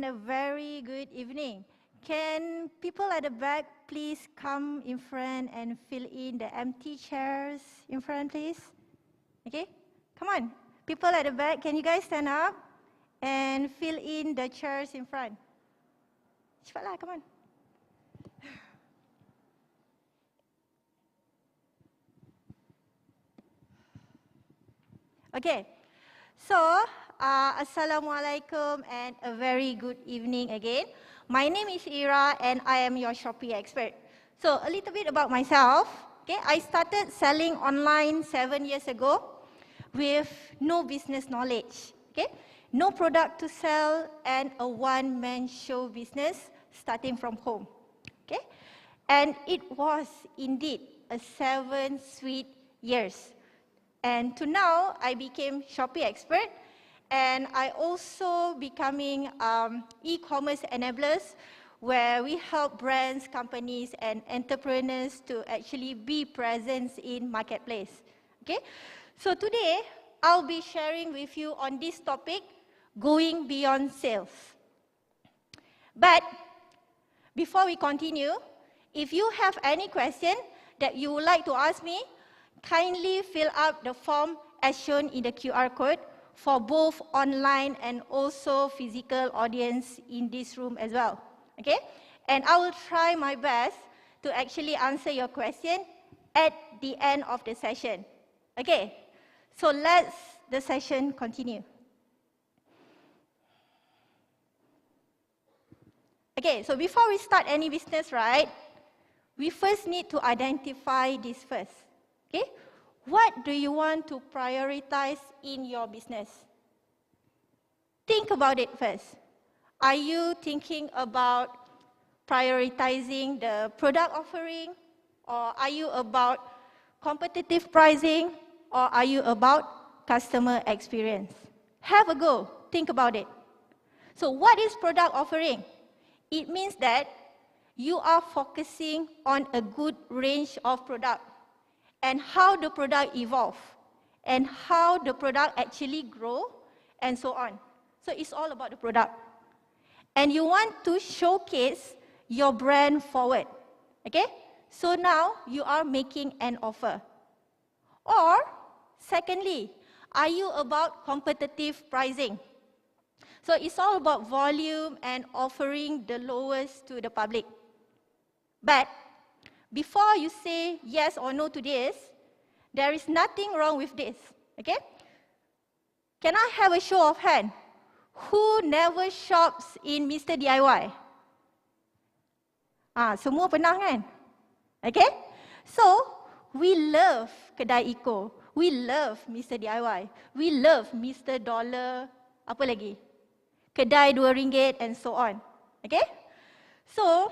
and a very good evening. Can people at the back please come in front and fill in the empty chairs in front, please? Okay, come on. People at the back, can you guys stand up and fill in the chairs in front? Cepatlah, come on. Okay, so Assalamualaikum and a very good evening again. My name is Ira and I am your Shopee expert. So a little bit about myself. Okay, I started selling online 7 years ago with no business knowledge. Okay, no product to sell and a one-man show business starting from home. Okay, and it was indeed a 7 sweet years. And to now, I became Shopee expert, and I also becoming e-commerce enablers, where we help brands, companies, and entrepreneurs to actually be present in marketplace. Okay, so today I'll be sharing with you on this topic, going beyond sales. But before we continue, if you have any question that you would like to ask me, kindly fill out the form as shown in the QR code for both online and also physical audience in this room as well. Okay? And I will try my best to actually answer your question at the end of the session. Okay? So let's the session continue. Okay, so before we start any business, right, we first need to identify this first. Okay, what do you want to prioritize in your business? Think about it first. Are you thinking about prioritizing the product offering? Or are you about competitive pricing? Or are you about customer experience? Have a go. Think about it. So what is product offering? It means that you are focusing on a good range of product and how the product evolve and how the product actually grow and so on. So it's all about the product. And you want to showcase your brand forward. Okay? So now you are making an offer. Or secondly, are you about competitive pricing? So it's all about volume and offering the lowest to the public. But before you say yes or no to this, there is nothing wrong with this. Okay? Can I have a show of hand? Who never shops in Mr. DIY? Semua pernah kan? Okay? So, we love Kedai Eco. We love Mr. DIY. We love Mr. Dollar. Apa lagi? Kedai RM2 and so on. Okay? So,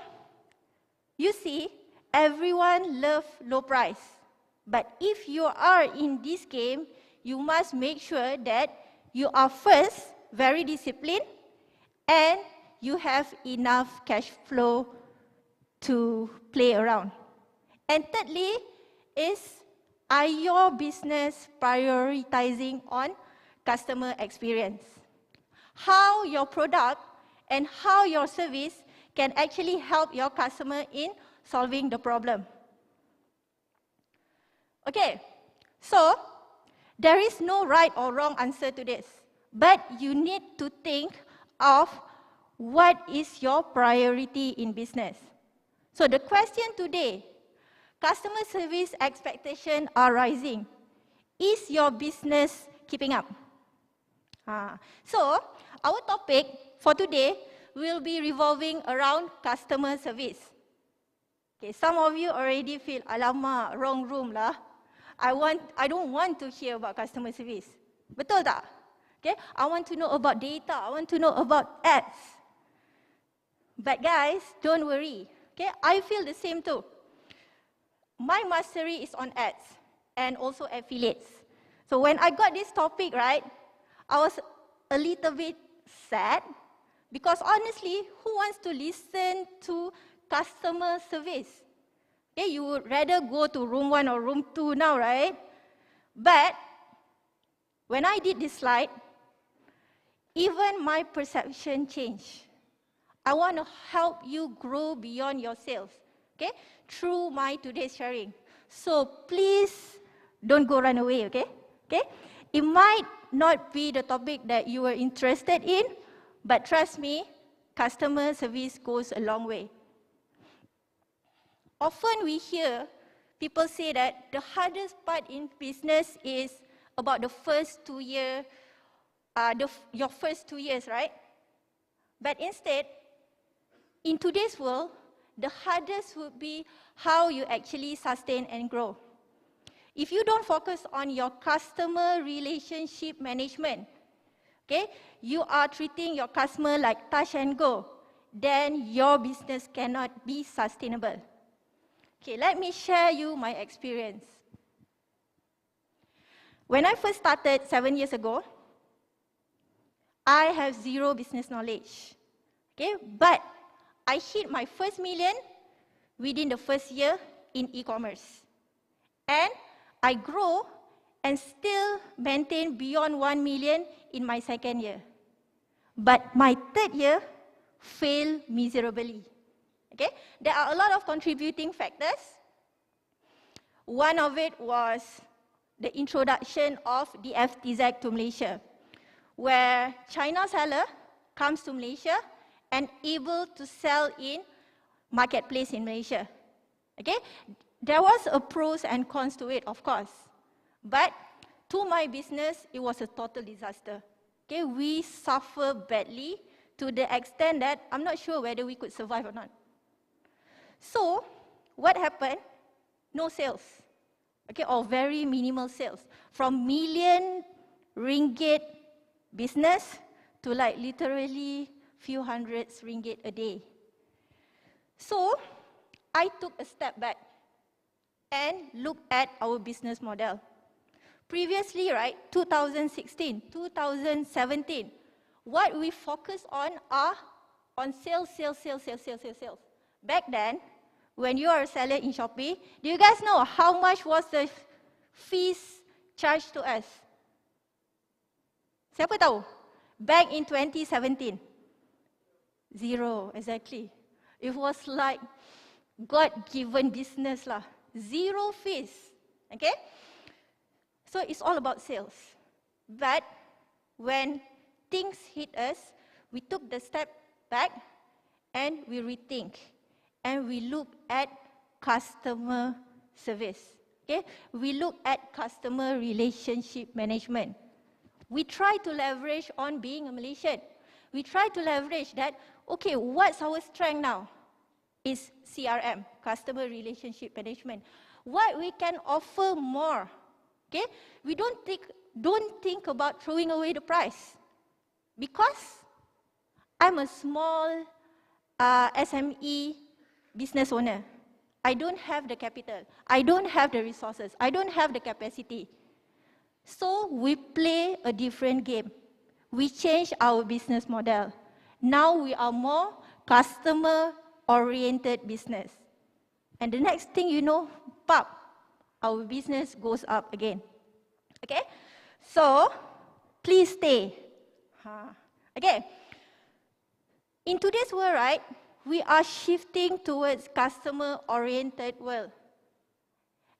you see, everyone loves low price. But if you are in this game, you must make sure that you are first very disciplined and you have enough cash flow to play around. And thirdly is, are your business prioritizing on customer experience? How your product and how your service can actually help your customer in solving the problem. Okay, so there is no right or wrong answer to this, but you need to think of what is your priority in business. So the question today, customer service expectations are rising. Is your business keeping up? So our topic for today will be revolving around customer service. Okay, some of you already feel, alamak, wrong room lah. I don't want to hear about customer service. Betul tak? Okay, I want to know about data. I want to know about ads. But guys, don't worry. Okay, I feel the same too. My mastery is on ads and also affiliates. So when I got this topic, right, I was a little bit sad because honestly, who wants to listen to customer service? Okay, you would rather go to room 1 or room 2 now, right? But when I did this slide, even my perception changed. I want to help you grow beyond your sales, okay, through my today's sharing. So please don't go run away, okay? Okay? It might not be the topic that you were interested in, but trust me, customer service goes a long way. Often we hear people say that the hardest part in business is about the first 2 years, your first 2 years, right? But instead, in today's world, the hardest would be how you actually sustain and grow. If you don't focus on your customer relationship management, okay, you are treating your customer like touch and go, then your business cannot be sustainable. Okay, let me share you my experience. When I first started 7 years ago, I have zero business knowledge. Okay, but I hit my first million within the first year in e-commerce. And I grow and still maintain beyond 1 million in my second year. But my third year failed miserably. Okay? There are a lot of contributing factors. One of it was the introduction of the FTZ to Malaysia, where China seller comes to Malaysia and able to sell in marketplace in Malaysia. Okay? There was a pros and cons to it, of course. But to my business, it was a total disaster. Okay? We suffered badly to the extent that I'm not sure whether we could survive or not. So, what happened? No sales. Okay, or very minimal sales. From million ringgit business to like literally few hundreds ringgit a day. So, I took a step back and looked at our business model. Previously, right, 2016, 2017, what we focus on are on sales. Back then, when you are a seller in Shopee, do you guys know how much was the fees charged to us? Siapa tahu? Back in 2017. Zero, exactly. It was like God-given business lah. Zero fees, okay? So it's all about sales. But when things hit us, we took the step back and we rethink. And we look at customer service, okay? We look at customer relationship management. We try to leverage on being a Malaysian. We try to leverage that, okay, what's our strength now? Is CRM, customer relationship management. What we can offer more, okay? We don't think about throwing away the price. Because I'm a small SME business owner. I don't have the capital. I don't have the resources. I don't have the capacity. So we play a different game. We change our business model. Now we are more customer-oriented business. And the next thing you know, pop, our business goes up again. Okay? So, please stay. Okay. In today's world, right, we are shifting towards customer-oriented world.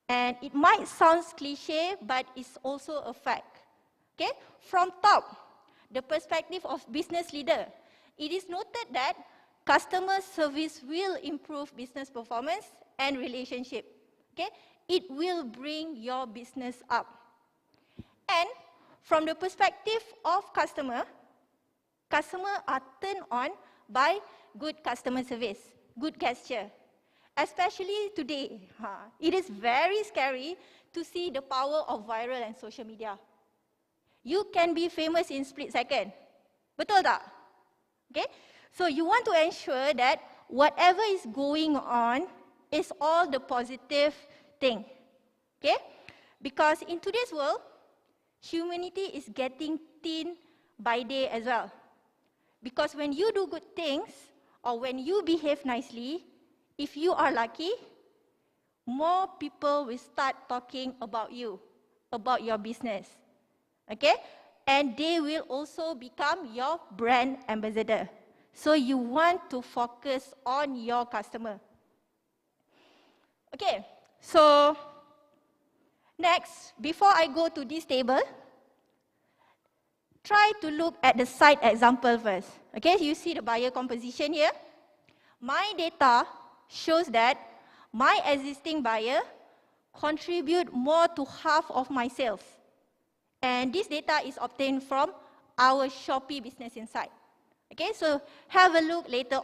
And it might sound cliche, but it's also a fact. Okay? From top, the perspective of business leader, it is noted that customer service will improve business performance and relationship. Okay? It will bring your business up. And from the perspective of customer are turned on by good customer service, good gesture. Especially today, it is very scary to see the power of viral and social media. You can be famous in split second. Betul tak? Okay? So you want to ensure that whatever is going on is all the positive thing. Okay? Because in today's world, humanity is getting thin by day as well. Because when you do good things, or when you behave nicely, if you are lucky, more people will start talking about you, about your business. Okay? And they will also become your brand ambassador. So you want to focus on your customer. Okay, so next, before I go to this table, try to look at the side example first. Okay, you see the buyer composition here. My data shows that my existing buyer contribute more to half of my sales. And this data is obtained from our Shopee Business Insight. Okay, so have a look later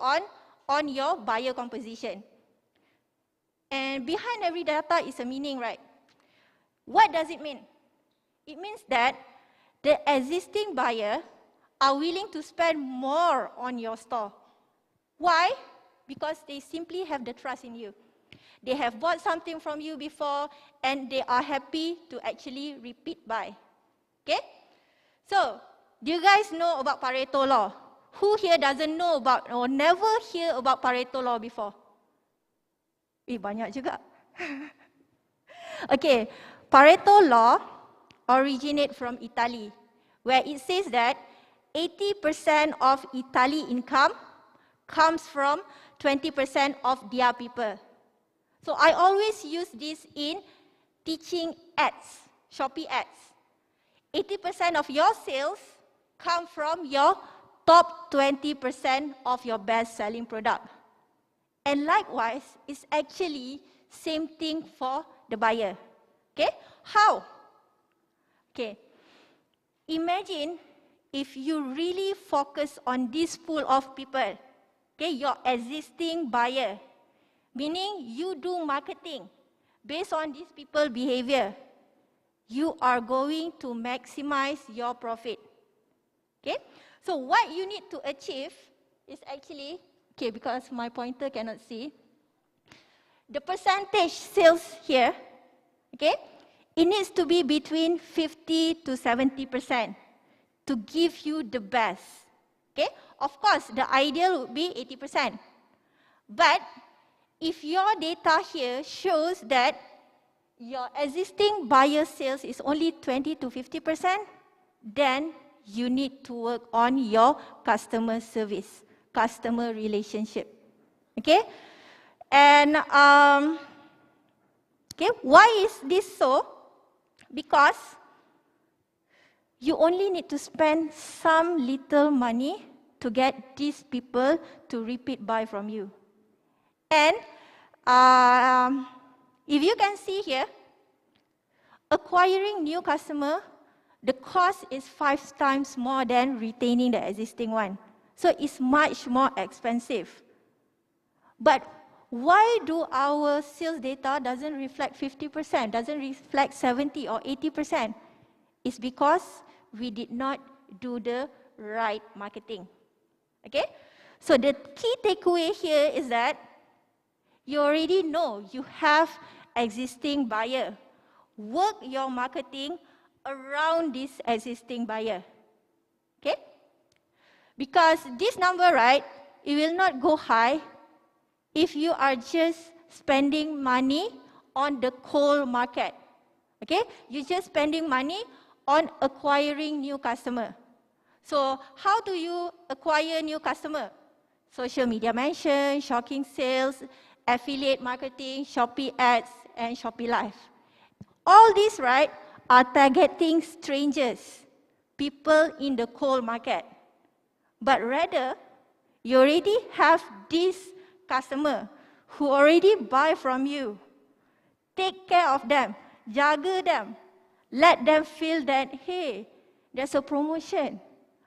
on your buyer composition. And behind every data is a meaning, right? What does it mean? It means that the existing buyer are willing to spend more on your store. Why? Because they simply have the trust in you. They have bought something from you before and they are happy to actually repeat buy. Okay? So, do you guys know about Pareto law? Who here doesn't know about or never hear about Pareto law before? Banyak juga. Okay, Pareto law originate from Italy, where it says that 80% of Italy income comes from 20% of their people. So I always use this in teaching ads, Shopee ads. 80% of your sales come from your top 20% of your best-selling product. And likewise, it's actually same thing for the buyer. Okay? How? Okay. Imagine if you really focus on this pool of people, okay, your existing buyer, meaning you do marketing based on these people behavior, you are going to maximize your profit. Okay? So what you need to achieve is actually, okay, because my pointer cannot see, the percentage sales here, okay, it needs to be between 50 to 70% to give you the best. Okay? Of course, the ideal would be 80%. But if your data here shows that your existing buyer sales is only 20 to 50%, then you need to work on your customer service, customer relationship. Okay? And okay, why is this so? Because you only need to spend some little money to get these people to repeat buy from you. And if you can see here, acquiring new customer, the cost is 5 times more than retaining the existing one. So it's much more expensive. But why do our sales data doesn't reflect 50%, doesn't reflect 70 or 80%? It's because we did not do the right marketing. Okay? So the key takeaway here is that you already know you have existing buyer. Work your marketing around this existing buyer. Okay? Because this number, right, it will not go high if you are just spending money on the cold market. Okay? You're just spending money on acquiring new customer. So how do you acquire new customer? Social media mention, shocking sales, affiliate marketing, Shopee ads, and Shopee Live. All these, right, are targeting strangers, people in the cold market. But rather, you already have this customer who already buy from you. Take care of them, jaga them. Let them feel that, hey, there's a promotion.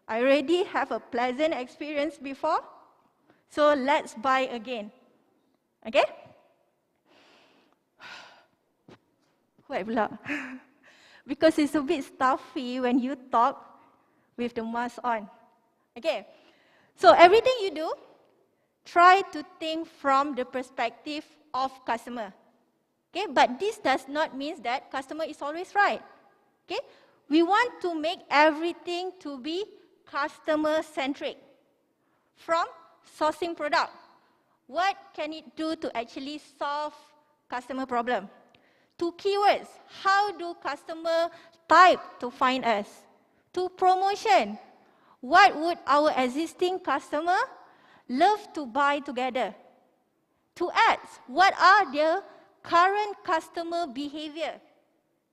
I already have a pleasant experience before, so let's buy again. Okay? Why pula? Because it's a bit stuffy when you talk with the mask on. Okay? So everything you do, try to think from the perspective of customer. Okay? But this does not mean that customer is always right. Okay? We want to make everything to be customer-centric. From sourcing product, what can it do to actually solve customer problem? To keywords, how do customer type to find us? To promotion, what would our existing customer love to buy together. To ads, what are their current customer behavior?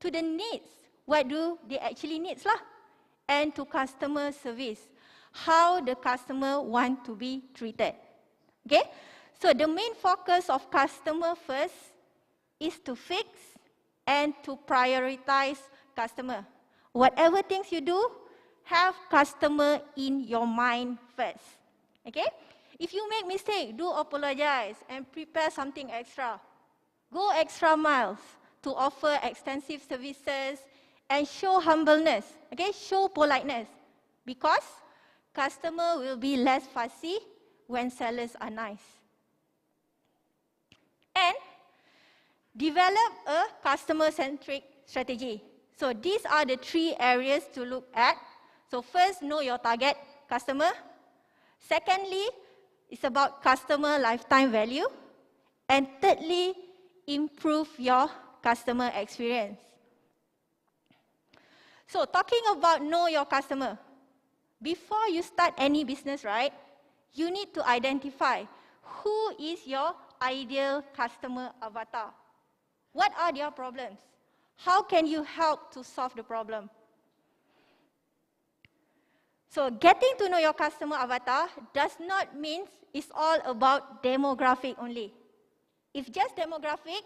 To the needs, what do they actually need lah? And to customer service, how the customer want to be treated. Okay? So the main focus of customer first is to fix and to prioritize customer. Whatever things you do, have customer in your mind first. Okay? If you make mistake, do apologize and prepare something extra. Go extra miles to offer extensive services and show humbleness. Okay? Show politeness. Because customer will be less fussy when sellers are nice. And develop a customer-centric strategy. So these are the 3 areas to look at. So first, know your target customer. Secondly, it's about customer lifetime value. And thirdly, improve your customer experience. So talking about know your customer, before you start any business, right, you need to identify who is your ideal customer avatar. What are their problems? How can you help to solve the problem? So getting to know your customer avatar does not mean it's all about demographic only. If just demographic,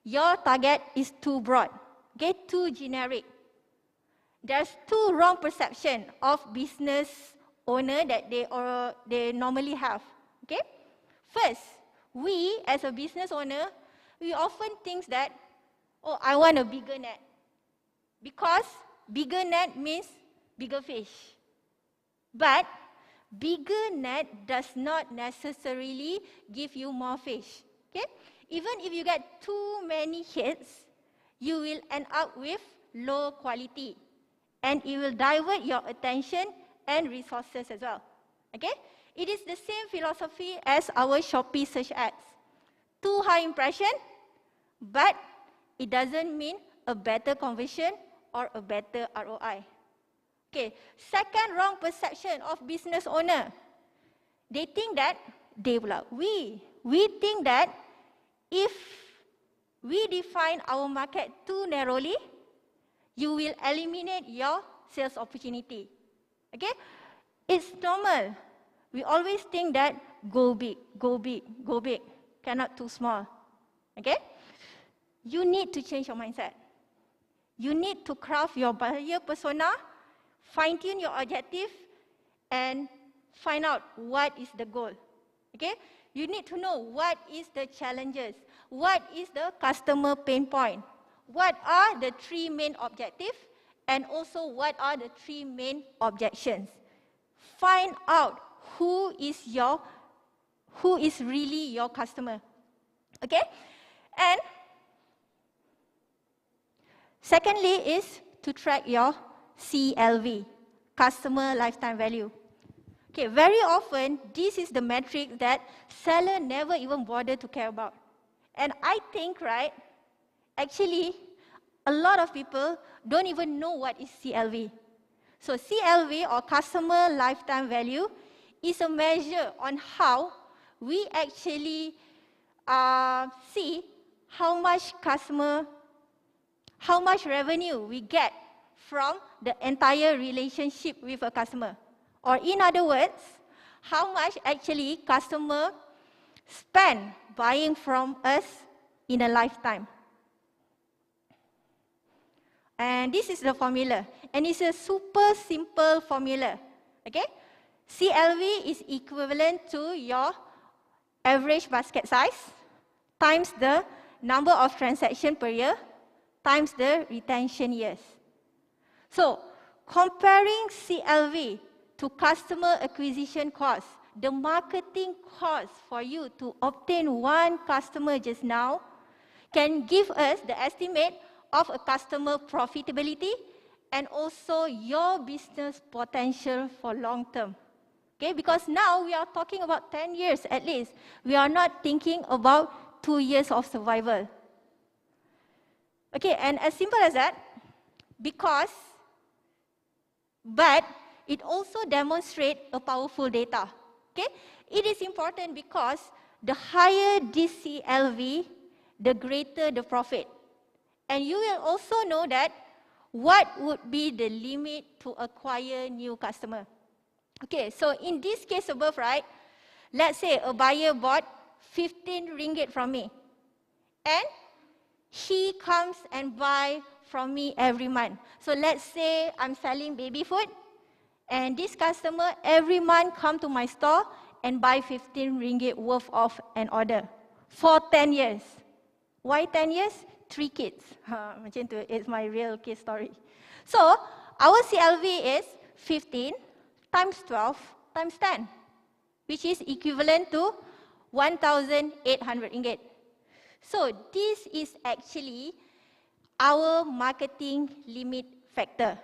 your target is too broad, okay, too generic. There's 2 wrong perception of business owner that they normally have. Okay? First, we as a business owner, we often think that, oh, I want a bigger net. Because bigger net means bigger fish. But bigger net does not necessarily give you more fish. Okay? Even if you get too many hits, you will end up with low quality. And it will divert your attention and resources as well. Okay? It is the same philosophy as our Shopee search ads. Too high impression, but it doesn't mean a better conversion or a better ROI. Okay, second wrong perception of business owner. They think that, we think that if we define our market too narrowly, you will eliminate your sales opportunity. Okay? It's normal. We always think that go big, go big, go big. Cannot too small. Okay? You need to change your mindset. You need to craft your buyer persona, fine-tune your objective, and find out what is the goal. Okay? You need to know what is the challenges, what is the customer pain point, what are the 3 main objectives, and also what are the 3 main objections. Find out who is really your customer. Okay? And secondly is to track your CLV, customer lifetime value. Okay, very often, this is the metric that seller never even bother to care about. And I think, right, actually, a lot of people don't even know what is CLV. So CLV, or customer lifetime value, is a measure on how we actually see how much revenue we get from the entire relationship with a customer. Or in other words, how much actually customer spend buying from us in a lifetime. And this is the formula. And it's a super simple formula. Okay? CLV is equivalent to your average basket size times the number of transactions per year times the retention years. So, comparing CLV to customer acquisition cost, the marketing cost for you to obtain one customer just now can give us the estimate of a customer profitability and also your business potential for long term. Okay, because now we are talking about 10 years at least. We are not thinking about 2 years of survival. Okay, and as simple as that, but it also demonstrates a powerful data. Okay? It is important because the higher this CLV, the greater the profit. And you will also know that what would be the limit to acquire new customer. Okay, so in this case above, right, let's say a buyer bought 15 ringgit from me. And he comes and buy from me every month. So let's say I'm selling baby food. And this customer every month come to my store and buy 15 ringgit worth of an order for 10 years. Why 10 years? 3 kids. Macam tu, it's my real case story. So, our CLV is 15 times 12 times 10, which is equivalent to 1,800 ringgit. So, this is actually our marketing limit factor.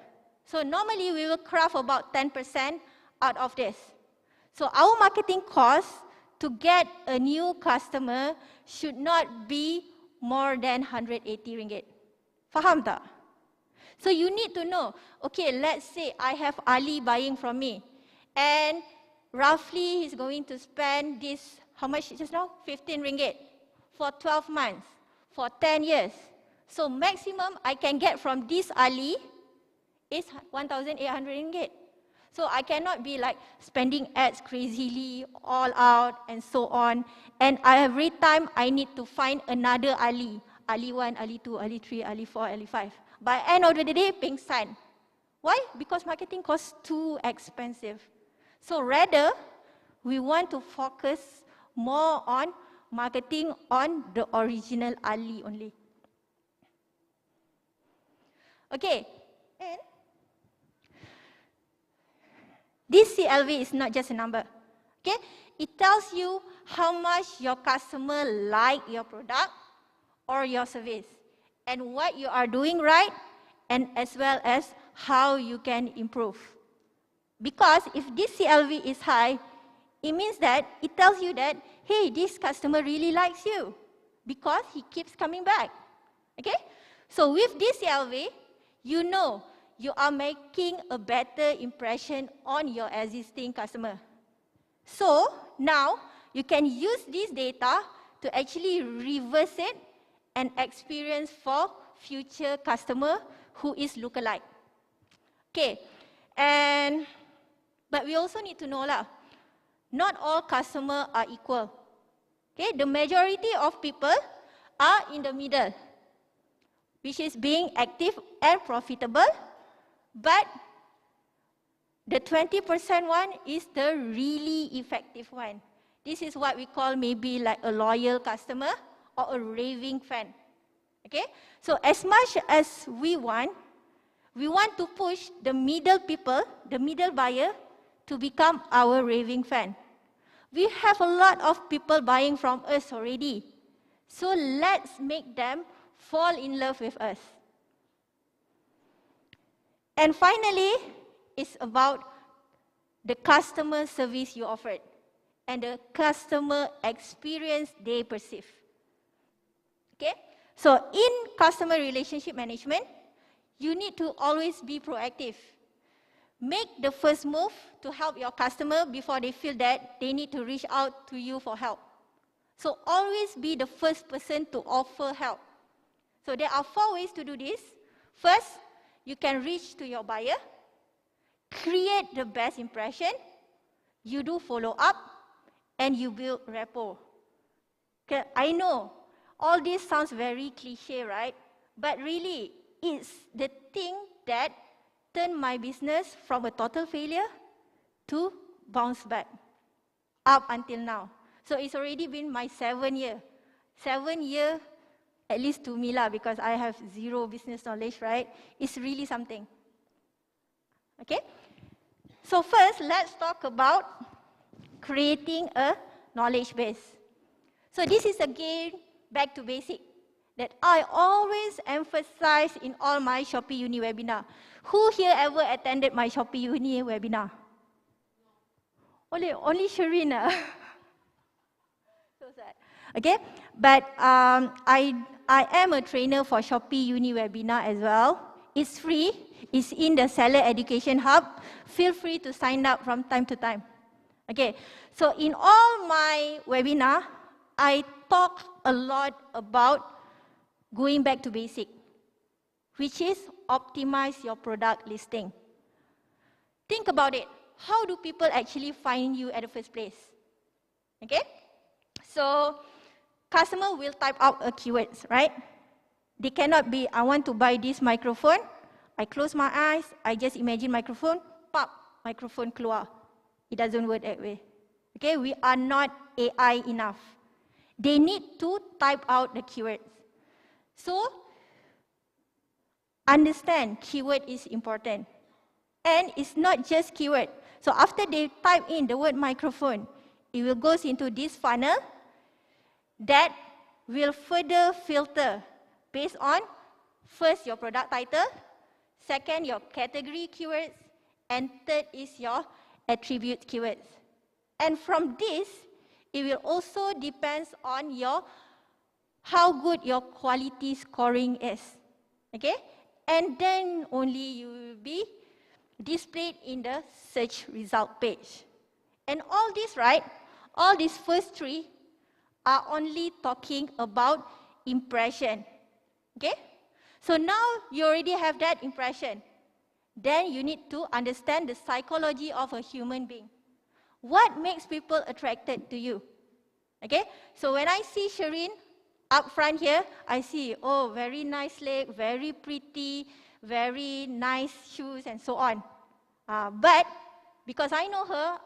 So, normally we will craft about 10% out of this. So, our marketing cost to get a new customer should not be more than 180 ringgit. Faham tak? So you need to know, okay, let's say I have Ali buying from me. And roughly he's going to spend this, how much just now? 15 ringgit for 12 months, for 10 years. So maximum I can get from this Ali is 1,800 ringgit. So I cannot be like spending ads crazily, all out, and so on. And every time I need to find another Ali. Ali 1, Ali 2, Ali 3, Ali 4, Ali 5. By end of the day, pingsan. Why? Because marketing costs too expensive. So rather, we want to focus more on marketing on the original Ali only. Okay, and this CLV is not just a number, okay? It tells you how much your customer like your product or your service and what you are doing right and as well as how you can improve. Because if this CLV is high, it means that it tells you that, hey, this customer really likes you because he keeps coming back, okay? So with this CLV, you know you are making a better impression on your existing customer. So now you can use this data to actually reverse it and experience for future customer who is lookalike. Okay, but we also need to know lah, not all customers are equal. Okay, the majority of people are in the middle, which is being active and profitable. But the 20% one is the really effective one. This is what we call maybe like a loyal customer or a raving fan. Okay? So as much as we want to push the middle people, the middle buyer, to become our raving fan. We have a lot of people buying from us already. So let's make them fall in love with us. And finally, it's about the customer service you offered and the customer experience they perceive. Okay? So in customer relationship management, you need to always be proactive. Make the first move to help your customer before they feel that they need to reach out to you for help. So always be the first person to offer help. So there are 4 ways to do this. First, you can reach to your buyer, create the best impression, you do follow up, and you build rapport. Okay, I know all this sounds very cliche, right? But really, it's the thing that turned my business from a total failure to bounce back up until now. So it's already been my 7 year. 7 year, at least to me lah, because I have zero business knowledge, right? It's really something. Okay? So first, let's talk about creating a knowledge base. So this is again back to basic that I always emphasize in all my Shopee Uni webinar. Who here ever attended my Shopee Uni webinar? Only Sharina. So sad. Okay, but I am a trainer for Shopee Uni webinar as well. It's free. It's in the Seller Education Hub. Feel free to sign up from time to time. Okay, so in all my webinar, I talk a lot about going back to basic, which is optimize your product listing. Think about it. How do people actually find you at the first place? Okay, so customer will type out a keywords, right? They cannot be, I want to buy this microphone. I close my eyes, I just imagine microphone, pop, microphone keluar. It doesn't work that way. Okay, we are not AI enough. They need to type out the keywords. So, understand keyword is important. And it's not just keyword. So after they type in the word microphone, it will go into this funnel that will further filter based on, first, your product title, second, your category keywords, and third is your attribute keywords. And from this, it will also depend on how good your quality scoring is. Okay? And then only you will be displayed in the search result page. And all this, right? All these first three are only talking about impression. Okay? So now you already have that impression. Then you need to understand the psychology of a human being. What makes people attracted to you? Okay? So when I see Shireen up front here, I see, oh, very nice leg, very pretty, very nice shoes, and so on. But because I know her,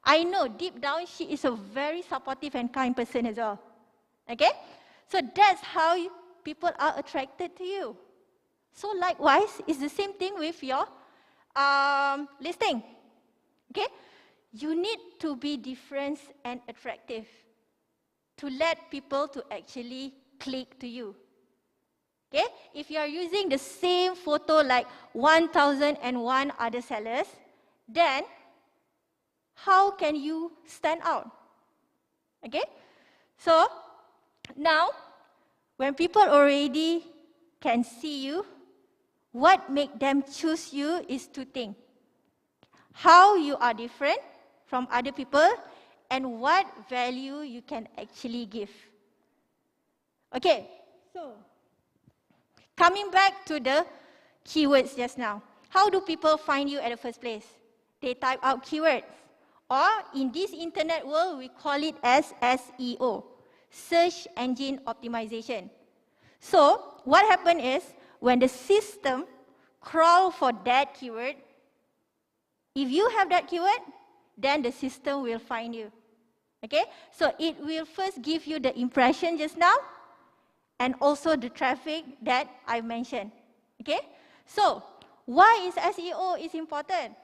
I know deep down she is a very supportive and kind person as well. Okay? So that's how people are attracted to you. So likewise, it's the same thing with your listing. Okay? You need to be different and attractive to let people to actually click to you. Okay? If you are using the same photo like 1,001 other sellers, then how can you stand out? Okay? So, now, when people already can see you, what make them choose you is two things. How you are different from other people, and what value you can actually give. Okay, so coming back to the keywords just now. How do people find you at the first place? They type out keywords. Or in this internet world, we call it as SEO, Search Engine Optimization. So what happens is, when the system crawl for that keyword, if you have that keyword, then the system will find you. Okay? So it will first give you the impression just now, and also the traffic that I mentioned. Okay? So, why is SEO is important?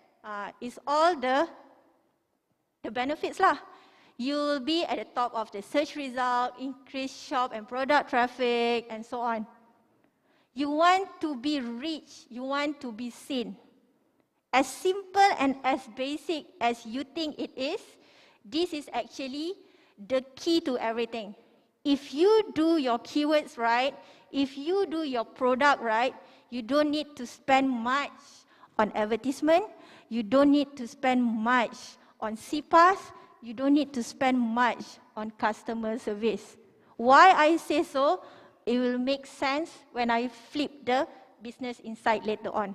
It's all the benefits lah. You will be at the top of the search result, increase shop and product traffic, and so on. You want to be rich, you want to be seen. As simple and as basic as you think it is, this is actually the key to everything. If you do your keywords right, if you do your product right, you don't need to spend much on advertisement, you don't need to spend much on CPAS, you don't need to spend much on customer service. Why I say so? It will make sense when I flip the business insight later on.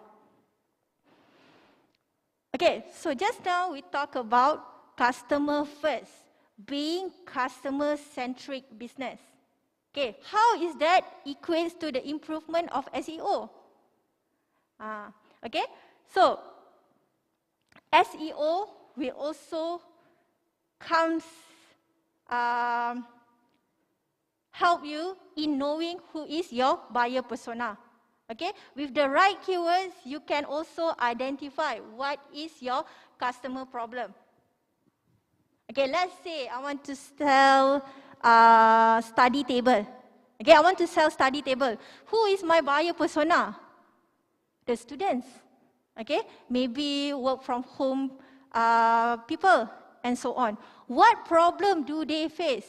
Okay, so just now we talked about customer first, being customer-centric business. Okay, how is that equates to the improvement of SEO? Okay, so SEO will also help you in knowing who is your buyer persona. Okay, with the right keywords, you can also identify what is your customer problem. Okay, let's say I want to sell study table. Okay, I want to sell study table. Who is my buyer persona? The students. Okay, maybe work from home people and so on. What problem do they face?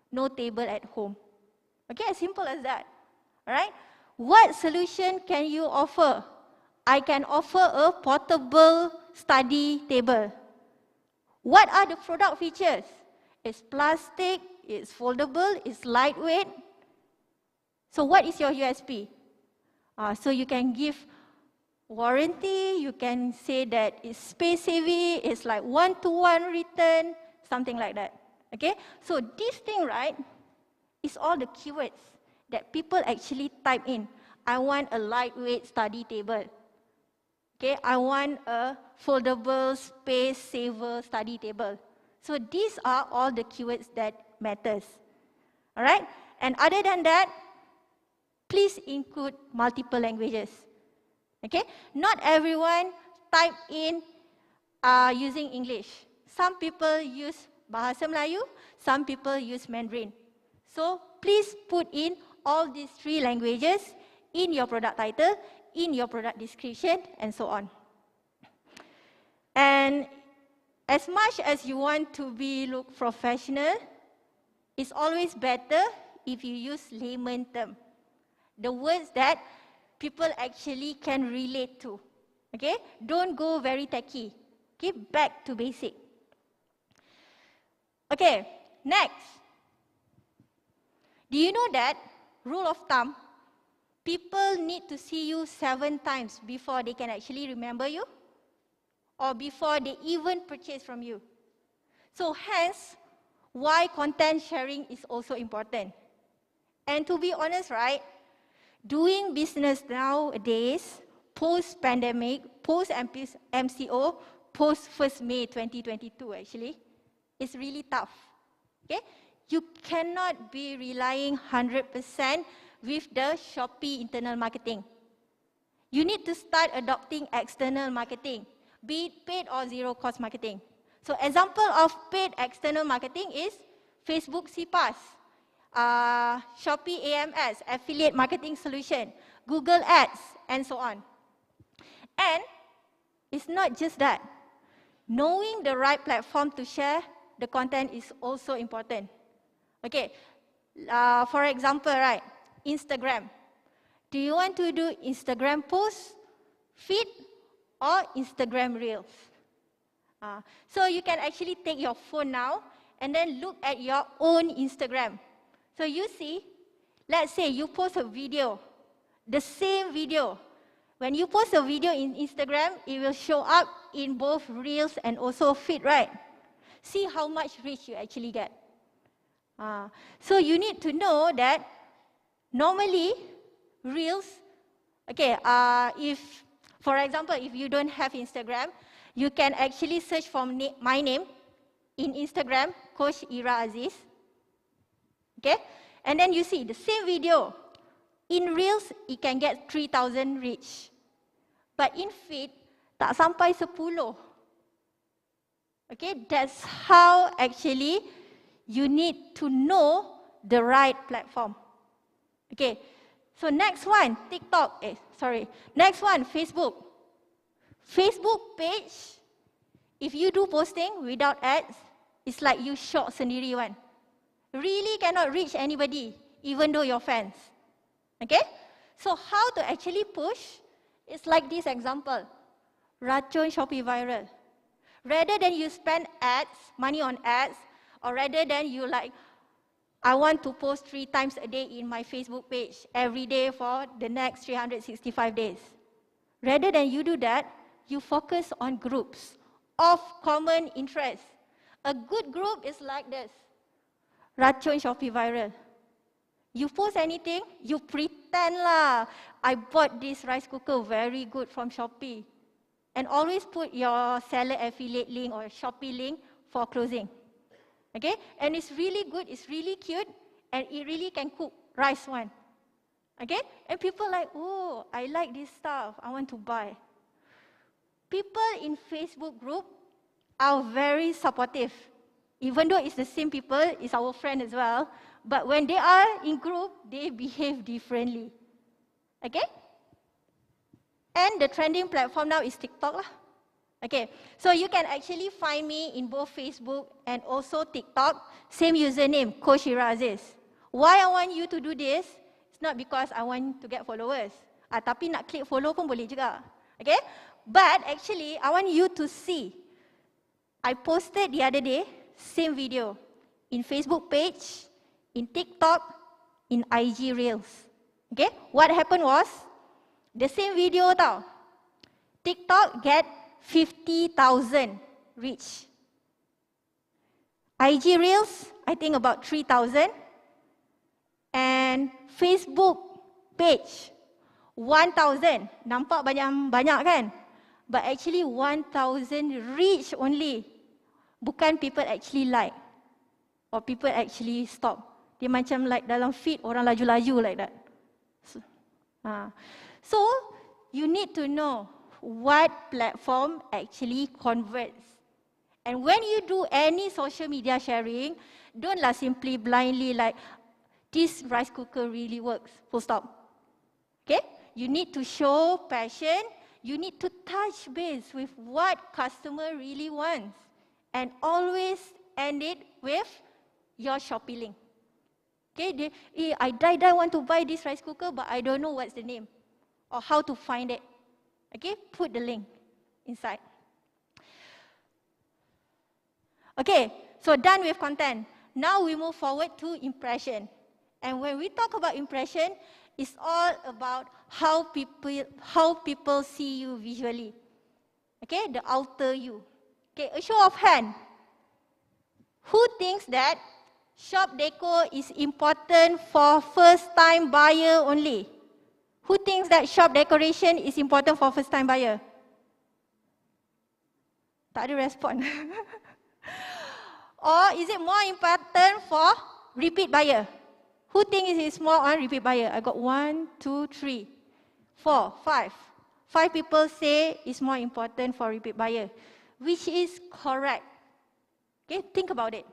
No table at home. Okay, as simple as that. All right. What solution can you offer? I can offer a portable study table. What are the product features? It's plastic, it's foldable, it's lightweight. So what is your USP? So you can give warranty, you can say that it's space saving, it's like one-to-one return, something like that. Okay? So this thing, right, is all the keywords that people actually type in. I want a lightweight study table. Okay, I want a foldable space saver study table. So these are all the keywords that matters. All right? And other than that, please include multiple languages. Okay? Not everyone type in using English. Some people use Bahasa Melayu, some people use Mandarin. So please put in all these 3 languages in your product title, in your product description, and so on. And as much as you want to look professional, it's always better if you use layman term. The words that people actually can relate to. Okay? Don't go very techy. Okay? Back to basic. Okay, next. Do you know that, rule of thumb, people need to see you 7 times before they can actually remember you, or before they even purchase from you. So hence, why content sharing is also important. And to be honest, right, doing business nowadays, post-pandemic, post-MCO, post-1st May 2022 actually, is really tough. Okay? You cannot be relying 100% with the Shopee internal marketing. You need to start adopting external marketing, be it paid or zero-cost marketing. So example of paid external marketing is Facebook CPAS, Shopee AMS, Affiliate Marketing Solution, Google Ads, and so on. And it's not just that. Knowing the right platform to share the content is also important. Okay, for example, right, Instagram. Do you want to do Instagram posts, feed, or Instagram Reels? So you can actually take your phone now and then look at your own Instagram. So you see, let's say you post a video, the same video. When you post a video in Instagram, it will show up in both Reels and also feed, right? See how much reach you actually get. So you need to know that normally Reels, okay, if, for example, if you don't have Instagram, you can actually search for my name in Instagram, Coach Ira Aziz. Okay? And then you see the same video. In Reels, it can get 3,000 reach. But in feed, tak sampai 10. Okay? That's how actually you need to know the right platform. Okay? So next one, TikTok. Next one, Facebook. Facebook page, if you do posting without ads, it's like you shot sendiri one. Really cannot reach anybody, even though you're fans. Okay? So how to actually push? It's like this example. Racun Shopee viral. Rather than you spend ads, money on ads, or rather than you like, I want to post 3 times a day in my Facebook page, every day for the next 365 days. Rather than you do that, you focus on groups of common interest. A good group is like this. Racun Shopee viral. You post anything, you pretend lah. I bought this rice cooker, very good from Shopee. And always put your seller affiliate link or Shopee link for closing. Okay? And it's really good, it's really cute, and it really can cook rice one. Okay? And people like, oh, I like this stuff, I want to buy. People in Facebook group are very supportive. Even though it's the same people, it's our friend as well. But when they are in group, they behave differently. Okay? And the trending platform now is TikTok lah. Okay, so you can actually find me in both Facebook and also TikTok, same username, Coach Ira Aziz. Why I want you to do this? It's not because I want to get followers. Tapi nak klik follow pun boleh juga. Okay? But actually, I want you to see I posted the other day, same video, in Facebook page, in TikTok, in IG Reels. Okay, what happened was, the same video tau, TikTok get 50,000 reach. IG Reels, I think about 3,000. And Facebook page, 1,000. Nampak banyak kan? But actually 1,000 reach only. Bukan people actually like. Or people actually stop. Dia macam like dalam feed orang laju-laju like that. So you need to know what platform actually converts. And when you do any social media sharing, don't simply blindly like, this rice cooker really works, full stop. Okay? You need to show passion. You need to touch base with what customer really wants. And always end it with your Shopee link. Okay? I die want to buy this rice cooker, but I don't know what's the name or how to find it. Okay? Put the link inside. Okay, so done with content. Now we move forward to impression. And when we talk about impression, it's all about how people see you visually. Okay, the outer you. Okay, a show of hand. Who thinks that shop decor is important for first-time buyer only? Who thinks that shop decoration is important for first-time buyer? Tak ada respon. Or is it more important for repeat buyer? Who thinks it is more on repeat buyer? I got 1, 2, 3, 4, 5. 5 people say it's more important for repeat buyer, which is correct. Okay, think about it.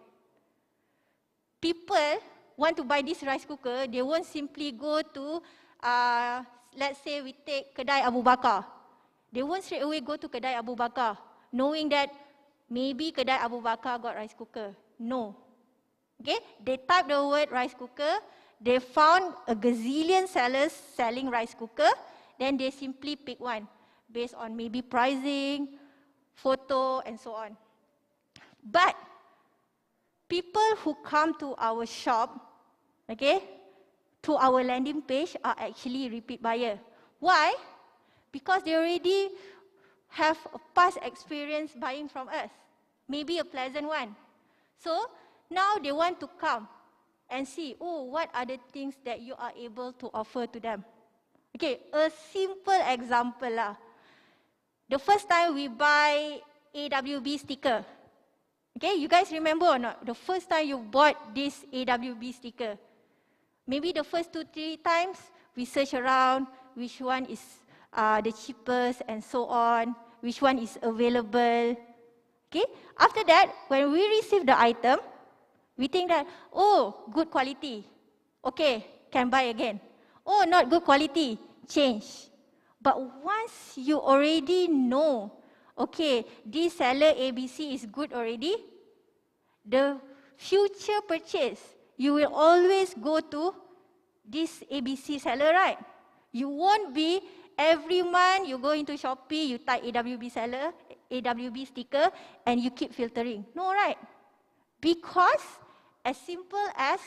People want to buy this rice cooker, they won't simply go to, let's say we take Kedai Abu Bakar. They won't straight away go to Kedai Abu Bakar, knowing that maybe Kedai Abu Bakar got rice cooker. No. Okay, they type the word rice cooker, they found a gazillion sellers selling rice cooker, then they simply pick one based on maybe pricing, photo, and so on. But people who come to our shop, okay, to our landing page are actually repeat buyer. Why? Because they already have a past experience buying from us, maybe a pleasant one. So now they want to come and see, oh, what are the things that you are able to offer to them. Okay, a simple example lah. The first time we buy AWB sticker, okay, you guys remember or not? The first time you bought this AWB sticker, maybe the first 2-3 times we search around which one is the cheapest and so on, which one is available. Okay, after that, when we receive the item, we think that, oh, good quality, okay, can buy again. Oh, not good quality, change. But once you already know, okay, this seller ABC is good already, the future purchase, you will always go to this ABC seller, right? You won't be every month you go into Shopee, you type AWB seller, AWB sticker, and you keep filtering. No, right? Because as simple as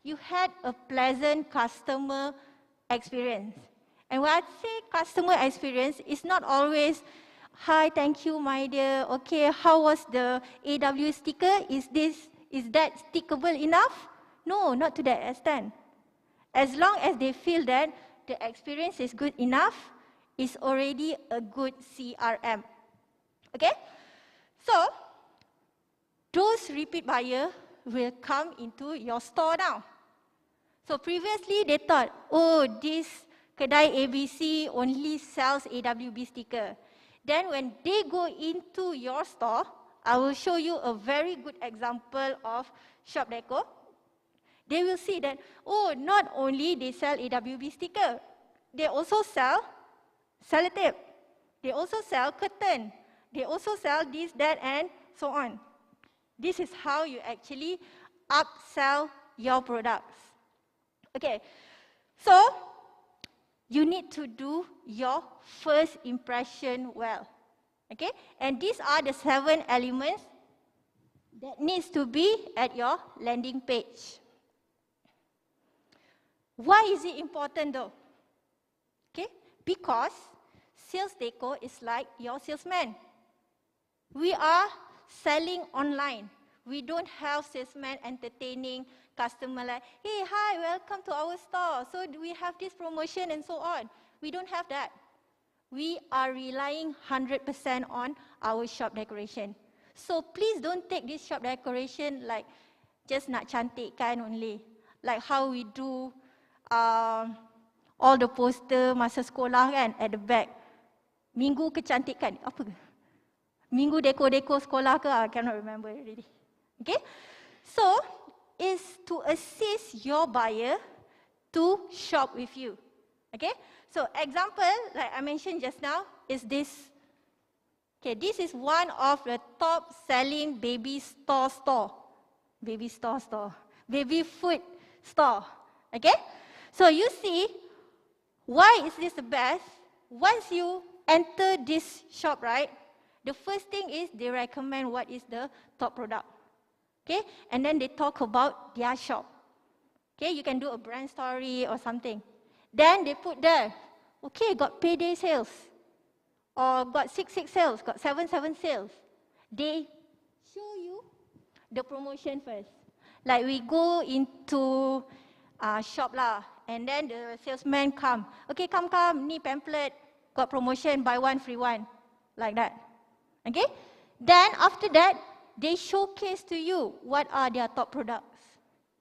you had a pleasant customer experience. And when I say customer experience, it's not always, hi, thank you, my dear. Okay, how was the AW sticker? Is that stickable enough? No, not to that extent. As long as they feel that the experience is good enough, it's already a good CRM. Okay? So, those repeat buyers will come into your store now. So previously they thought, oh, this Kedai ABC only sells AWB sticker. Then when they go into your store, I will show you a very good example of shop deco. They will see that, oh, not only they sell AWB sticker, they also sell sellotape. They also sell curtain. They also sell this, that, and so on. This is how you actually upsell your products. Okay, so you need to do your first impression well. Okay, and these are the 7 elements that needs to be at your landing page. Why is it important though? Okay, because sales deco is like your salesman. We are selling online. We don't have salesmen entertaining customer like, hey, hi, welcome to our store. So we have this promotion and so on. We don't have that. We are relying 100% on our shop decoration. So please don't take this shop decoration like just nak cantikkan only. Like how we do all the poster masa sekolah kan at the back. Minggu kecantikan, apa ke? Minggu deko-deko sekolah ke? I cannot remember already. Okay? So, is to assist your buyer to shop with you. Okay? So, example, like I mentioned just now, is this. Okay, this is one of the top selling baby store. Baby store. Baby food store. Okay? So, you see, why is this the best? Once you enter this shop, right, the first thing is they recommend what is the top product. Okay, and then they talk about their shop. Okay, you can do a brand story or something. Then they put there, okay, got payday sales, or got 6/6 sales, got 7/7 sales. They show you the promotion first. Like we go into shop lah, and then the salesman come. Okay, come, ni pamphlet, got promotion, buy one, free one. Like that. Okay? Then after that, they showcase to you what are their top products.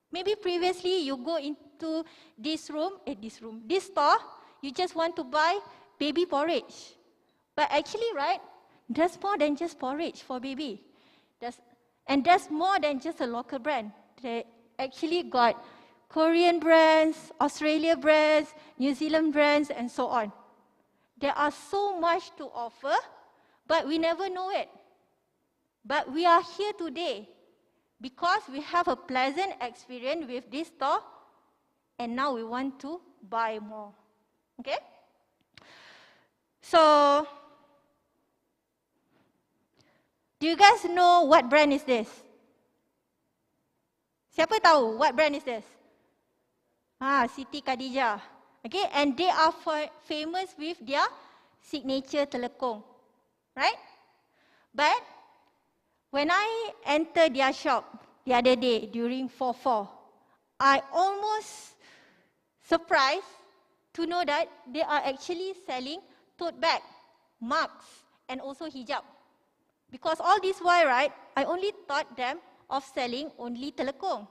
Maybe previously you go into this store, you just want to buy baby porridge. But actually, right, there's more than just porridge for baby. There's more than just a local brand. They actually got Korean brands, Australia brands, New Zealand brands, and so on. There are so much to offer, but we never know it. But we are here today because we have a pleasant experience with this store, and now we want to buy more. Okay? So, do you guys know what brand is this? Siapa tahu what brand is this? Siti Khadijah. Okay, and they are famous with their signature telekong, right? But when I entered their shop the other day during 4/4, I almost surprised to know that they are actually selling tote bag, mugs, and also hijab. Because all this while, right, I only thought them of selling only telekong.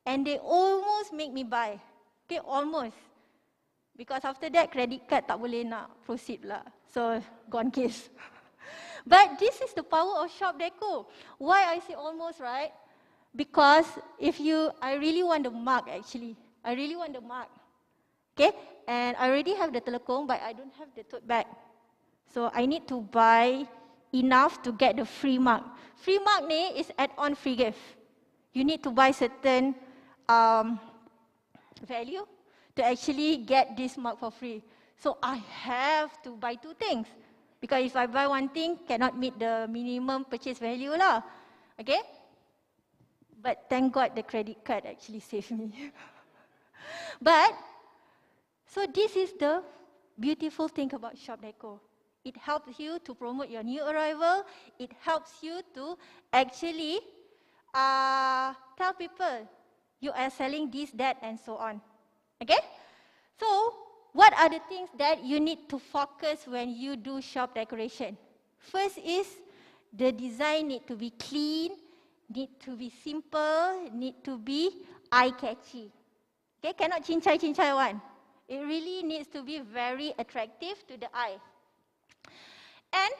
And they almost make me buy. Okay, almost. Because after that, credit card tak boleh nak proceed lah. So, gone case. But this is the power of shop deco. Why I say almost, right? Because I really want the mug actually. I really want the mug. Okay, and I already have the telekong, but I don't have the tote bag. So, I need to buy enough to get the free mug. Free mug ni is add-on free gift. You need to buy certain value to actually get this mug for free. So I have to buy two things. Because if I buy one thing, cannot meet the minimum purchase value lah. Okay? But thank God the credit card actually saved me. But, so this is the beautiful thing about shop deco. It helps you to promote your new arrival. It helps you to actually tell people you are selling this, that, and so on. Okay? So, what are the things that you need to focus when you do shop decoration? First is the design need to be clean, need to be simple, need to be eye-catchy. Okay? Cannot cincai-cincai one. It really needs to be very attractive to the eye. And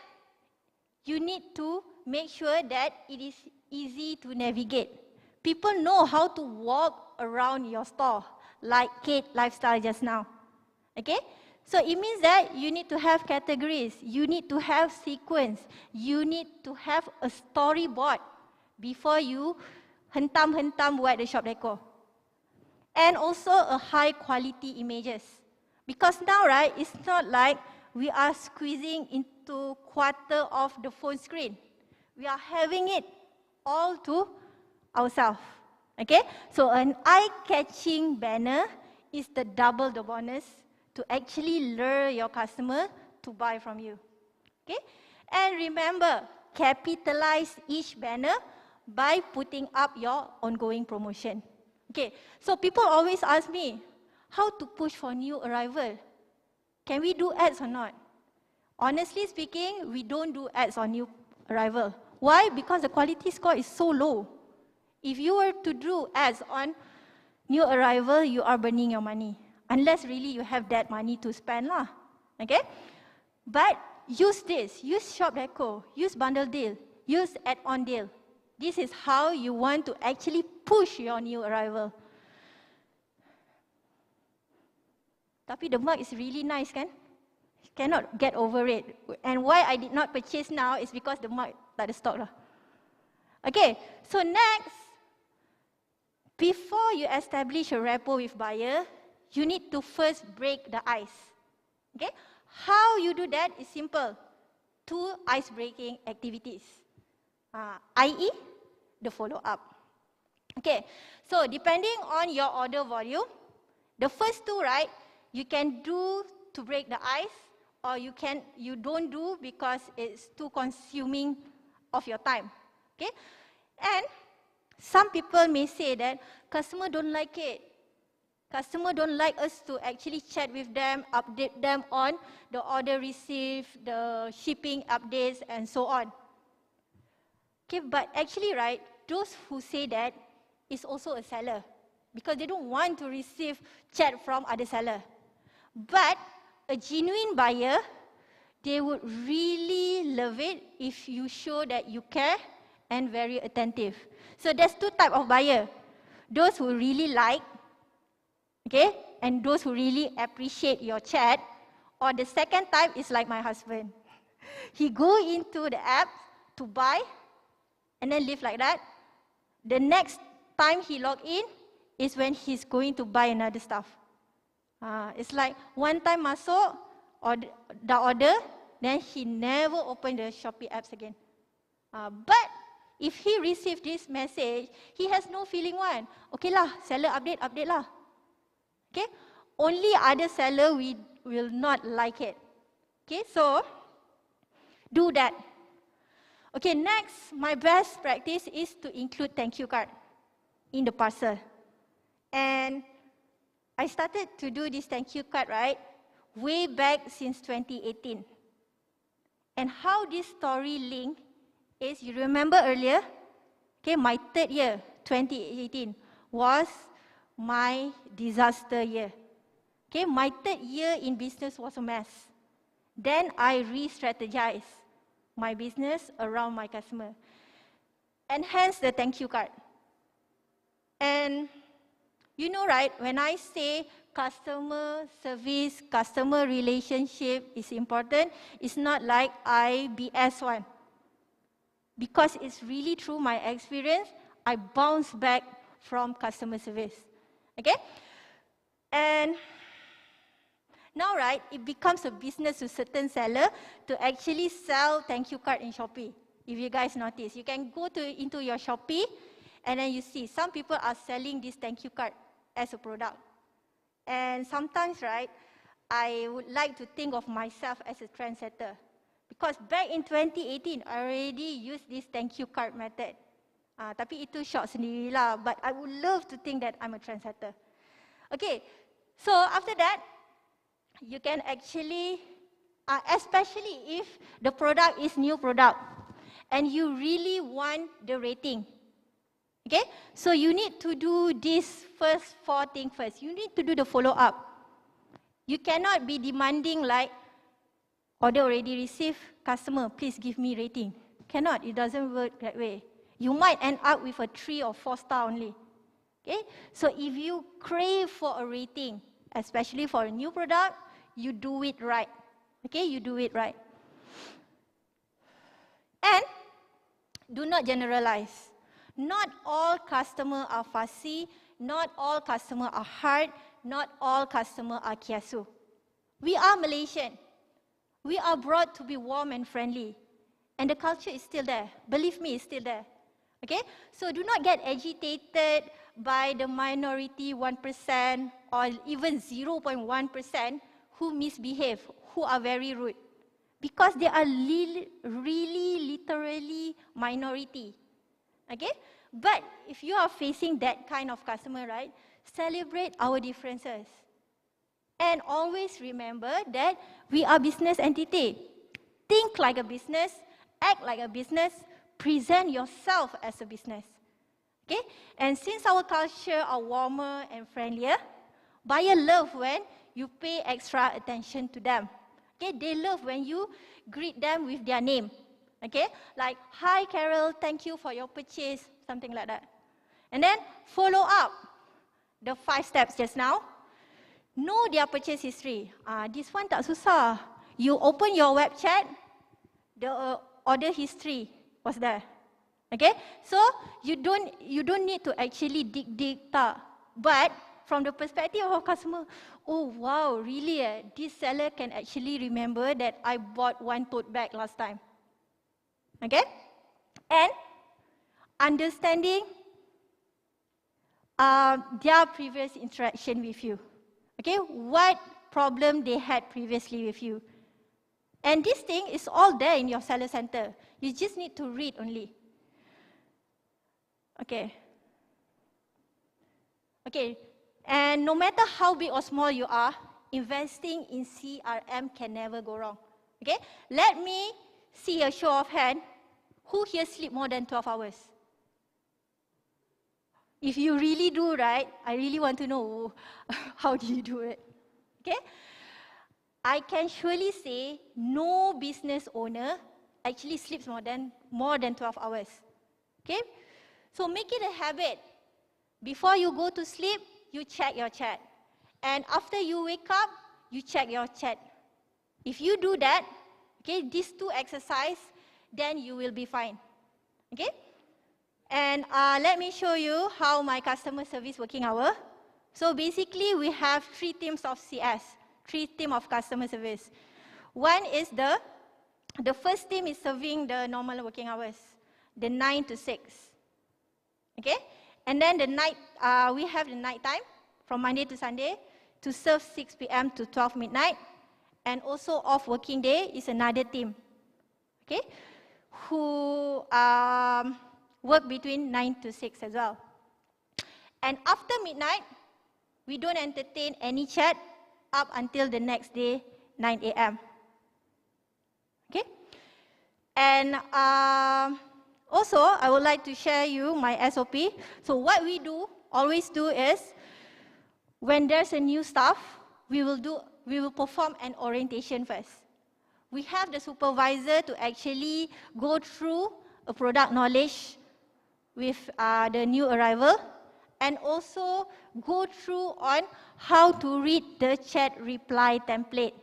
you need to make sure that it is easy to navigate. People know how to walk around your store, like Kate Lifestyle just now. Okay? So it means that you need to have categories, you need to have sequence, you need to have a storyboard before you hentam-hentam buat the shop deco. And also a high quality images. Because now, right, it's not like we are squeezing into quarter of the phone screen. We are having it all to ourselves. Okay? So an eye-catching banner is the double the bonus to actually lure your customer to buy from you. Okay? And remember, capitalize each banner by putting up your ongoing promotion. Okay, so people always ask me, how to push for new arrival? Can we do ads or not? Honestly speaking, we don't do ads on new arrival. Why? Because the quality score is so low. If you were to do ads on new arrival, you are burning your money. Unless really you have that money to spend lah. Okay? But use this, use Shop Deco, use bundle deal, use add-on deal. This is how you want to actually push your new arrival. Tapi the mug is really nice kan? Cannot get over it. And why I did not purchase now is because the mug tak ada stock lah. Okay, so next, before you establish a rapport with buyer, you need to first break the ice. Okay? How you do that is simple. 2 ice-breaking activities. I.e., the follow-up. Okay, so depending on your order volume, the first 2, right, you can do to break the ice, or you don't do because it's too consuming of your time. Okay, and some people may say that customer don't like it. Customer don't like us to actually chat with them, update them on the order received, the shipping updates, and so on. Okay, but actually, right, those who say that is also a seller because they don't want to receive chat from other seller. But a genuine buyer, they would really love it if you show that you care and very attentive. So there's 2 types of buyer. Those who really like, okay, and those who really appreciate your chat, or the second type is like my husband. He go into the app to buy and then leave like that. The next time he log in is when he's going to buy another stuff. It's like one time masuk or the order, then he never open the Shopee apps again. But if he receive this message, he has no feeling one. Okay lah, seller update lah. Okay, only other seller will not like it. Okay, so do that. Okay, next, my best practice is to include thank you card in the parcel. And I started to do this thank you card, right, way back since 2018. And how this story link is, you remember earlier, okay, my 3rd year, 2018, was my disaster year. Okay, my 3rd year in business was a mess. Then I re-strategized my business around my customer. And hence the thank you card. And you know, right, when I say customer service, customer relationship is important, it's not like I BS one. Because it's really through my experience, I bounce back from customer service. Okay? And now, right, it becomes a business to certain seller to actually sell thank you card in Shopee. If you guys notice, you can go into your Shopee and then you see some people are selling this thank you card as a product. And sometimes, right, I would like to think of myself as a trendsetter. Because back in 2018, I already used this thank you card method. Tapi itu short sendirilah, but I would love to think that I'm a trendsetter. Okay, so after that, you can actually, especially if the product is new product, and you really want the rating. Okay, so you need to do this first 4 things first. You need to do the follow-up. You cannot be demanding like, order already received, customer, please give me rating. Cannot, it doesn't work that way. You might end up with a 3 or 4 star only. Okay, so if you crave for a rating, especially for a new product, you do it right. Okay, you do it right. And do not generalize. Not all customers are fussy, not all customers are hard, not all customers are kiasu. We are Malaysian. We are brought to be warm and friendly. And the culture is still there. Believe me, it's still there. Okay, so do not get agitated by the minority 1% or even 0.1% who misbehave, who are very rude. Because they are really, literally minority. Okay? But if you are facing that kind of customer, right, celebrate our differences. And always remember that we are business entity. Think like a business, act like a business, present yourself as a business. Okay? And since our culture are warmer and friendlier, buyer love when you pay extra attention to them. Okay? They love when you greet them with their name. Okay? Like, hi Carol, thank you for your purchase, something like that. And then follow up the 5 steps just now. Know their purchase history. This one tak susah. You open your web chat, the order history was there. Okay? So you don't need to actually dig tak. But from the perspective of a customer, oh wow, really this seller can actually remember that I bought one tote bag last time. Okay? And understanding their previous interaction with you. Okay, what problem they had previously with you. And this thing is all there in your seller center. You just need to read only. Okay. Okay, and no matter how big or small you are, investing in CRM can never go wrong. Okay, let me see a show of hand. Who here sleep more than 12 hours? If you really do, right, I really want to know how do you do it. Okay? I can surely say no business owner actually sleeps more than 12 hours. Okay? So make it a habit. Before you go to sleep, you check your chat. And after you wake up, you check your chat. If you do that, okay, these 2 exercises, then you will be fine. Okay? And let me show you how my customer service working hour. So basically, we have 3 teams of CS, 3 teams of customer service. One is the first team is serving the normal working hours, the 9 to 6. Okay? And then the night, we have the night time from Monday to Sunday to serve 6 p.m. to 12 midnight. And also off working day is another team. Okay? Who work between 9 to 6 as well. And after midnight, we don't entertain any chat up until the next day, 9 a.m. Okay? And also, I would like to share you my SOP. So what we always do is, when there's a new staff, we will perform an orientation first. We have the supervisor to actually go through a product knowledge with the new arrival, and also go through on how to read the chat reply template.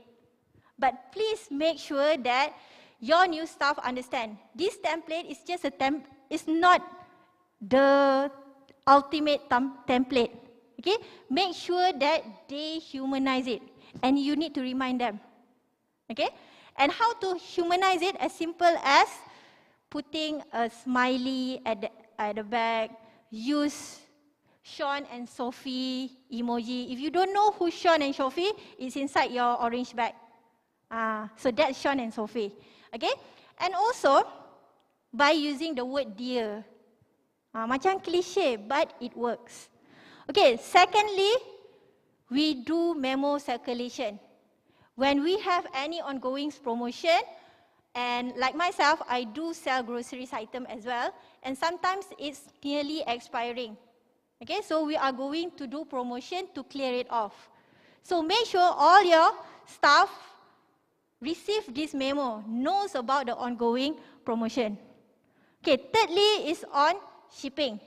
But please make sure that your new staff understand this template is just it's not the ultimate template. Okay? Make sure that they humanize it, and you need to remind them. Okay? And how to humanize it? As simple as putting a smiley at the back, use Sean and Sophie emoji. If you don't know who Sean and Sophie, it's inside your orange bag. So that's Sean and Sophie. Okay? And also, by using the word dear. Macam cliche, but it works. Okay, secondly, we do memo circulation. When we have any ongoing promotion, and like myself, I do sell groceries item as well, and sometimes it's nearly expiring. Okay, so we are going to do promotion to clear it off. So make sure all your staff receive this memo, knows about the ongoing promotion. Okay, thirdly is on shipping.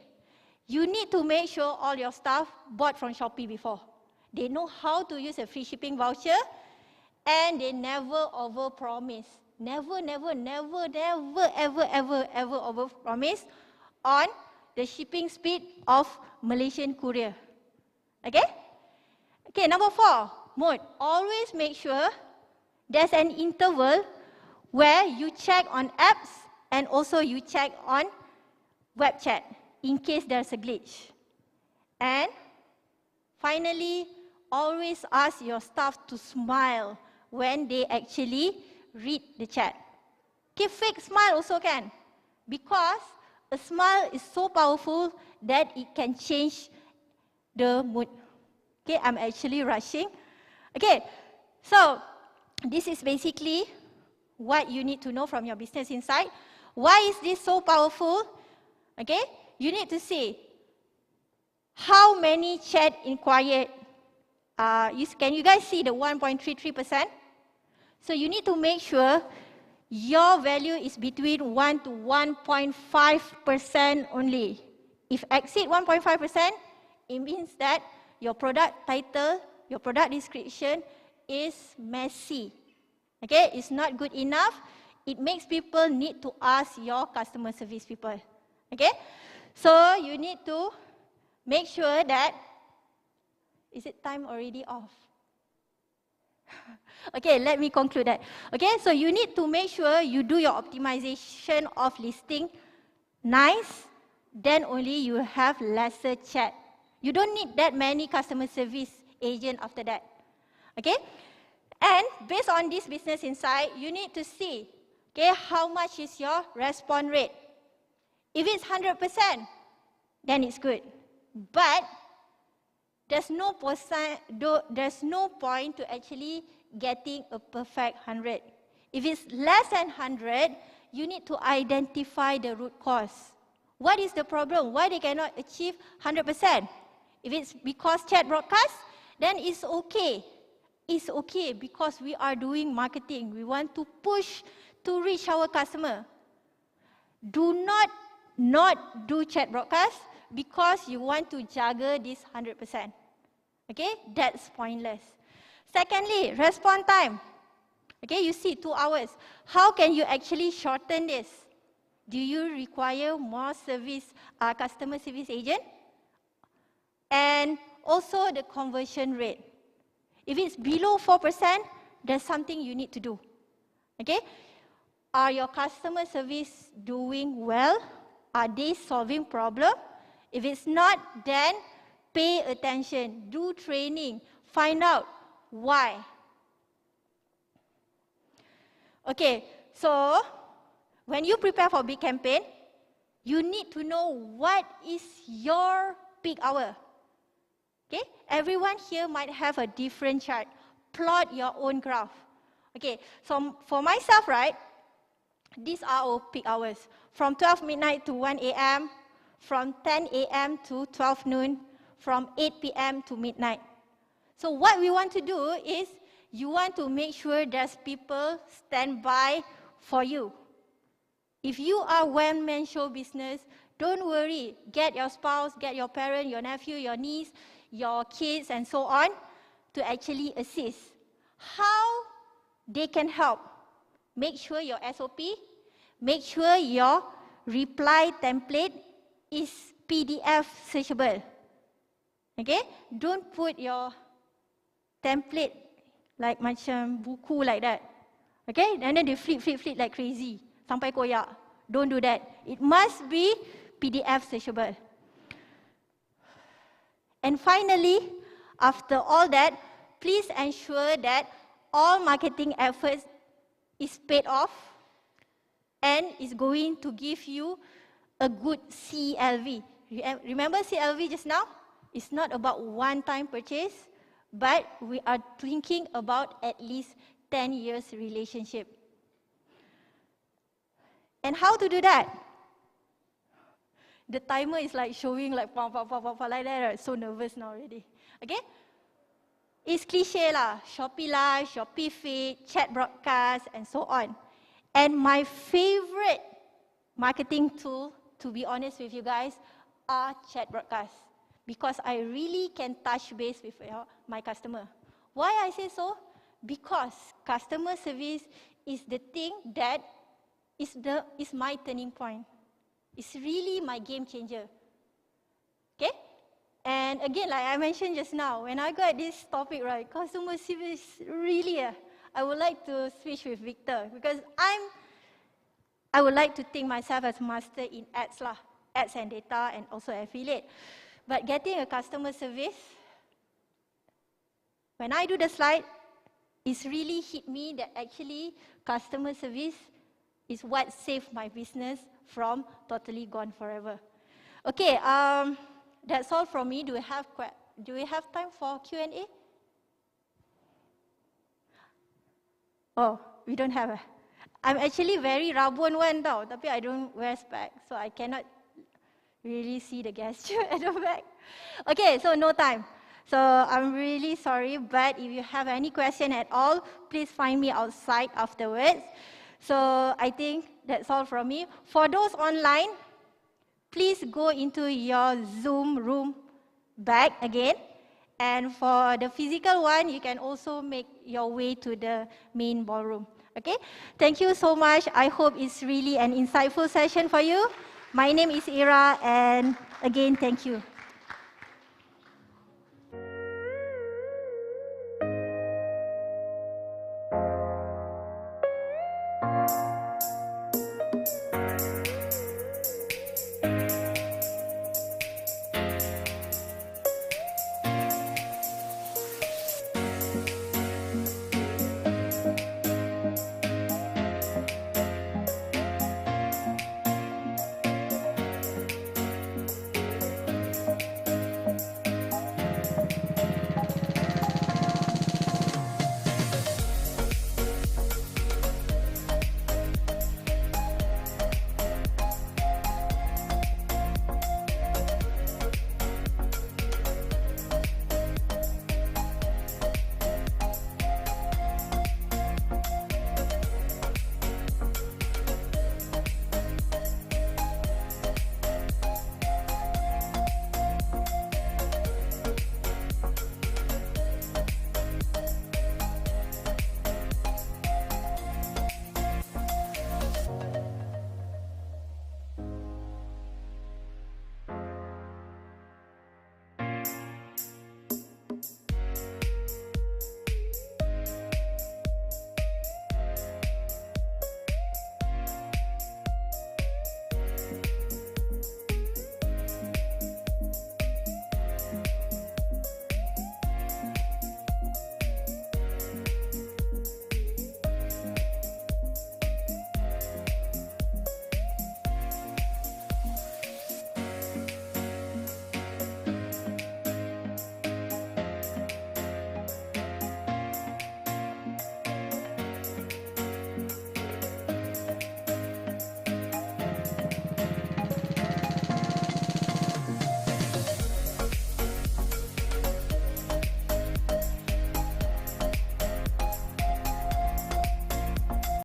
You need to make sure all your staff bought from Shopee before. They know how to use a free shipping voucher, and they never overpromise. Never, ever overpromise on the shipping speed of Malaysian courier. Okay? Okay, number 4, mode. Always make sure there's an interval where you check on apps and also you check on web chat in case there's a glitch. And finally, always ask your staff to smile when they actually read the chat. Okay, fake smile also can, because a smile is so powerful that it can change the mood. Okay, I'm actually rushing. Okay, so this is basically what you need to know from your business insight. Why is this so powerful? Okay, you need to see how many chat inquired. Can you guys see the 1.33%? So you need to make sure your value is between 1 to 1.5% only. If exceed 1.5%, it means that your product title, your product description is messy. Okay, it's not good enough. It makes people need to ask your customer service people. Okay, so you need to make sure that, is it time already off? Okay, let me conclude that. Okay, so you need to make sure you do your optimization of listing nice, then only you have lesser chat. You don't need that many customer service agent after that. Okay, and based on this business insight, you need to see, okay, how much is your response rate. If it's 100%, then it's good. But there's no point to actually getting a perfect 100. If it's less than 100, you need to identify the root cause. What is the problem? Why they cannot achieve 100%? If it's because chat broadcast, then it's okay. It's okay because we are doing marketing. We want to push to reach our customer. Do not do chat broadcast because you want to juggle this 100%. Okay, that's pointless. Secondly, response time. Okay, you see 2 hours. How can you actually shorten this? Do you require more customer service agent? And also the conversion rate. If it's below 4%, there's something you need to do. Okay, are your customer service doing well? Are they solving problem? If it's not, then pay attention, do training, find out why. Okay, so when you prepare for big campaign, you need to know what is your peak hour. Okay, everyone here might have a different chart. Plot your own graph. Okay, so for myself, right, these are our peak hours. From 12 midnight to 1 a.m., from 10 a.m. to 12 noon, from 8 p.m. to midnight. So what we want to do is, you want to make sure there's people stand by for you. If you are one-man show business, don't worry. Get your spouse, get your parent, your nephew, your niece, your kids, and so on, to actually assist. How they can help? Make sure your SOP, make sure your reply template is PDF searchable. Okay? Don't put your template like macam buku like that. Okay? And then they flip like crazy. Sampai koyak. Don't do that. It must be PDF searchable. And finally, after all that, please ensure that all marketing efforts is paid off and is going to give you a good CLV. Remember CLV just now? It's not about one-time purchase, but we are thinking about at least 10 years relationship. And how to do that? The timer is like showing like like that, right? So nervous now already. Okay? It's cliche lah. Shopee Live, Shopee Feed, chat broadcast, and so on. And my favorite marketing tool, to be honest with you guys, are chat broadcasts. Because I really can touch base with my customer. Why I say so? Because customer service is the thing that is my turning point. It's really my game changer. Okay? And again, like I mentioned just now, when I got this topic, right, customer service, really, I would like to switch with Victor, because I would like to think myself as master in ads lah. ads and data, and also affiliate. But getting a customer service, when I do the slide, it's really hit me that actually customer service is what saved my business from totally gone forever. Okay, that's all from me. Do we have time for Q&A? Oh, we don't have. I'm actually very rabun one tau, tapi I don't wear specs, so I cannot really see the gesture at the back. Okay, so no time. So I'm really sorry, but if you have any question at all, please find me outside afterwards. So I think that's all from me. For those online, please go into your Zoom room back again. And for the physical one, you can also make your way to the main ballroom. Okay? Thank you so much. I hope it's really an insightful session for you. My name is Ira, and again, thank you.